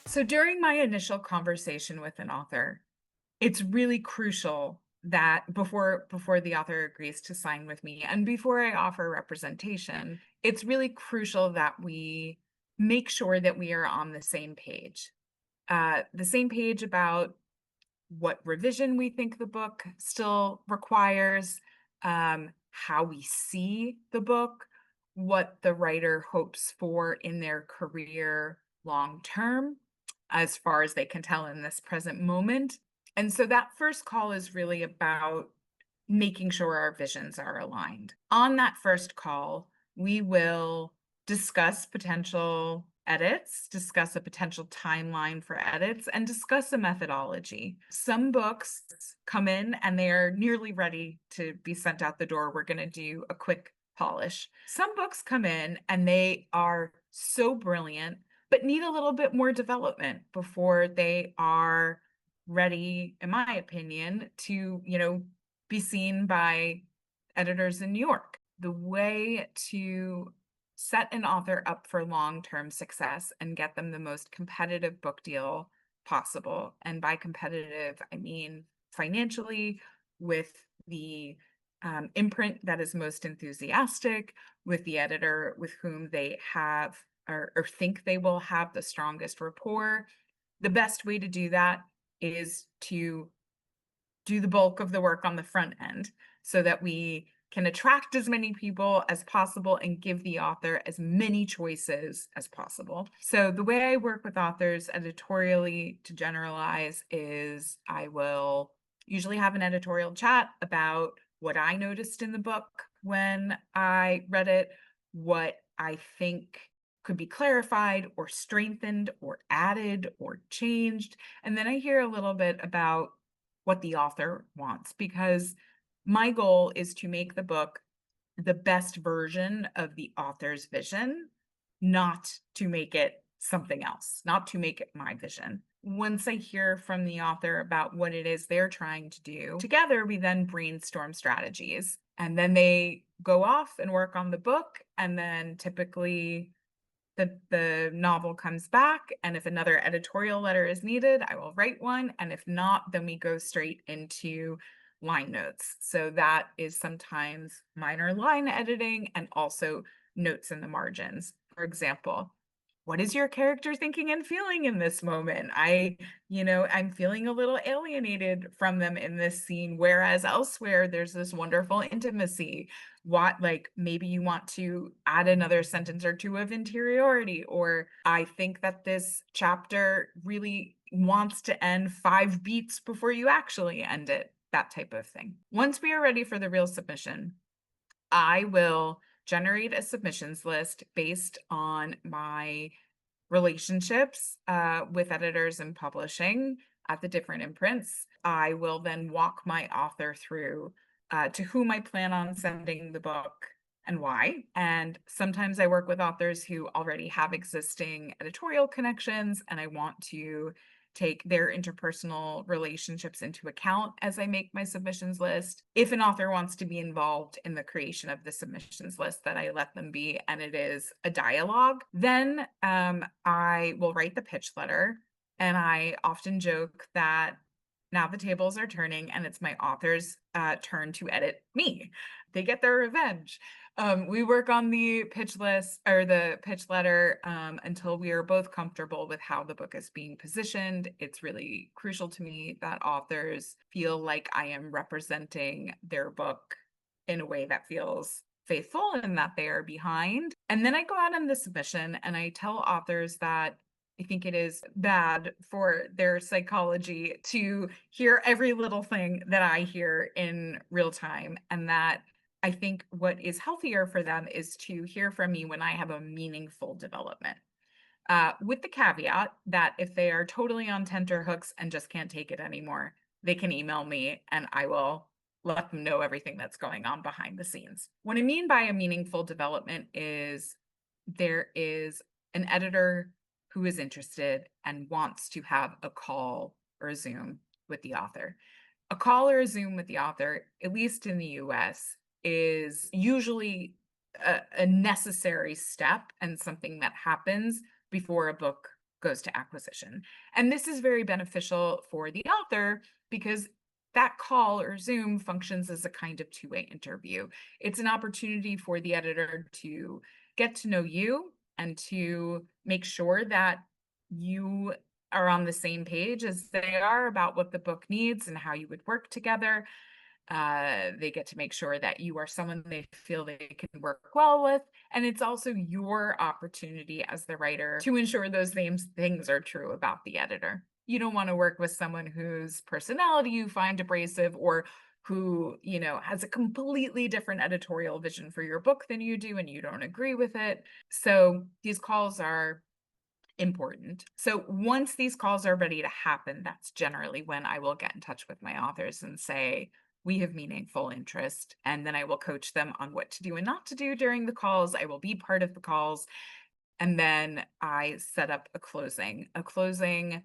So during my initial conversation with an author, it's really crucial that before the author agrees to sign with me and before I offer representation, it's really crucial that we make sure that we are on the same page. The same page about what revision we think the book still requires, how we see the book, what the writer hopes for in their career long term, as far as they can tell in this present moment. And so that first call is really about making sure our visions are aligned. On that first call, we will discuss potential edits, discuss a potential timeline for edits, and discuss a methodology. Some books come in and they are nearly ready to be sent out the door. We're going to do a quick polish. Some books come in and they are so brilliant, but need a little bit more development before they are ready, in my opinion, to, be seen by editors in New York. The way to set an author up for long-term success and get them the most competitive book deal possible. And by competitive, I mean financially, with the imprint that is most enthusiastic, with the editor with whom they have or think they will have the strongest rapport. The best way to do that is to do the bulk of the work on the front end so that we can attract as many people as possible and give the author as many choices as possible. So the way I work with authors editorially, to generalize, is I will usually have an editorial chat about what I noticed in the book when I read it, what I think could be clarified or strengthened or added or changed. And then I hear a little bit about what the author wants, because my goal is to make the book the best version of the author's vision, not to make it something else, not to make it my vision. Once I hear from the author about what it is they're trying to do, together we then brainstorm strategies. And then they go off and work on the book. And then typically the novel comes back, and if another editorial letter is needed, I will write one. And if not, then we go straight into line notes. So that is sometimes minor line editing and also notes in the margins. For example, what is your character thinking and feeling in this moment? I'm feeling a little alienated from them in this scene, whereas elsewhere there's this wonderful intimacy. Like maybe you want to add another sentence or two of interiority, or I think that this chapter really wants to end 5 beats before you actually end it, that type of thing. Once we are ready for the real submission, I will generate a submissions list based on my relationships with editors and publishing at the different imprints. I will then walk my author through to whom I plan on sending the book and why. And sometimes I work with authors who already have existing editorial connections, and I want to take their interpersonal relationships into account as I make my submissions list. If an author wants to be involved in the creation of the submissions list, that I let them be, and it is a dialogue, then I will write the pitch letter. And I often joke that now the tables are turning and it's my author's turn to edit me. They get their revenge. We work on the pitch list or the pitch letter until we are both comfortable with how the book is being positioned. It's really crucial to me that authors feel like I am representing their book in a way that feels faithful and that they are behind. And then I go out on the submission and I tell authors that I think it is bad for their psychology to hear every little thing that I hear in real time, and that I think what is healthier for them is to hear from me when I have a meaningful development. With the caveat that if they are totally on tenterhooks and just can't take it anymore, they can email me and I will let them know everything that's going on behind the scenes. What I mean by a meaningful development is there is an editor who is interested and wants to have a call or a Zoom with the author. A call or a Zoom with the author, at least in the US, is usually a necessary step and something that happens before a book goes to acquisition. And this is very beneficial for the author because that call or Zoom functions as a kind of two-way interview. It's an opportunity for the editor to get to know you and to make sure that you are on the same page as they are about what the book needs and how you would work together. They get to make sure that you are someone they feel they can work well with. And it's also your opportunity as the writer to ensure those same things are true about the editor. You don't want to work with someone whose personality you find abrasive or who, has a completely different editorial vision for your book than you do and you don't agree with it. So these calls are important. So once these calls are ready to happen, that's generally when I will get in touch with my authors and say, we have meaningful interest. And then I will coach them on what to do and not to do during the calls. I will be part of the calls. And then I set up a closing. A closing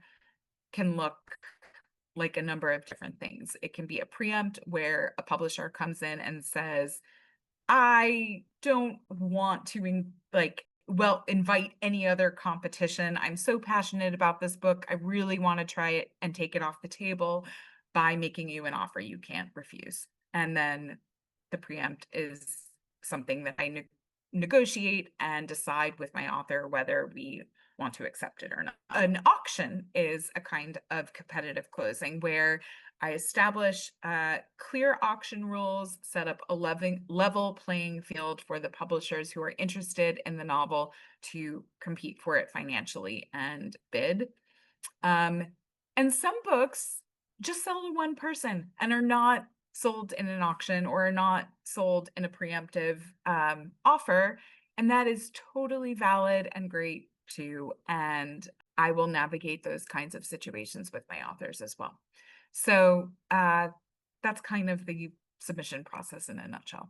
can look like a number of different things. It can be a preempt where a publisher comes in and says, I don't want to invite any other competition. I'm so passionate about this book. I really want to try it and take it off the table by making you an offer you can't refuse. And then the preempt is something that I negotiate and decide with my author whether we want to accept it or not. An auction is a kind of competitive closing where I establish clear auction rules, set up a level playing field for the publishers who are interested in the novel to compete for it financially and bid. And some books just sell to one person and are not sold in an auction or are not sold in a preemptive offer. And that is totally valid and great too. And I will navigate those kinds of situations with my authors as well. So that's kind of the submission process in a nutshell.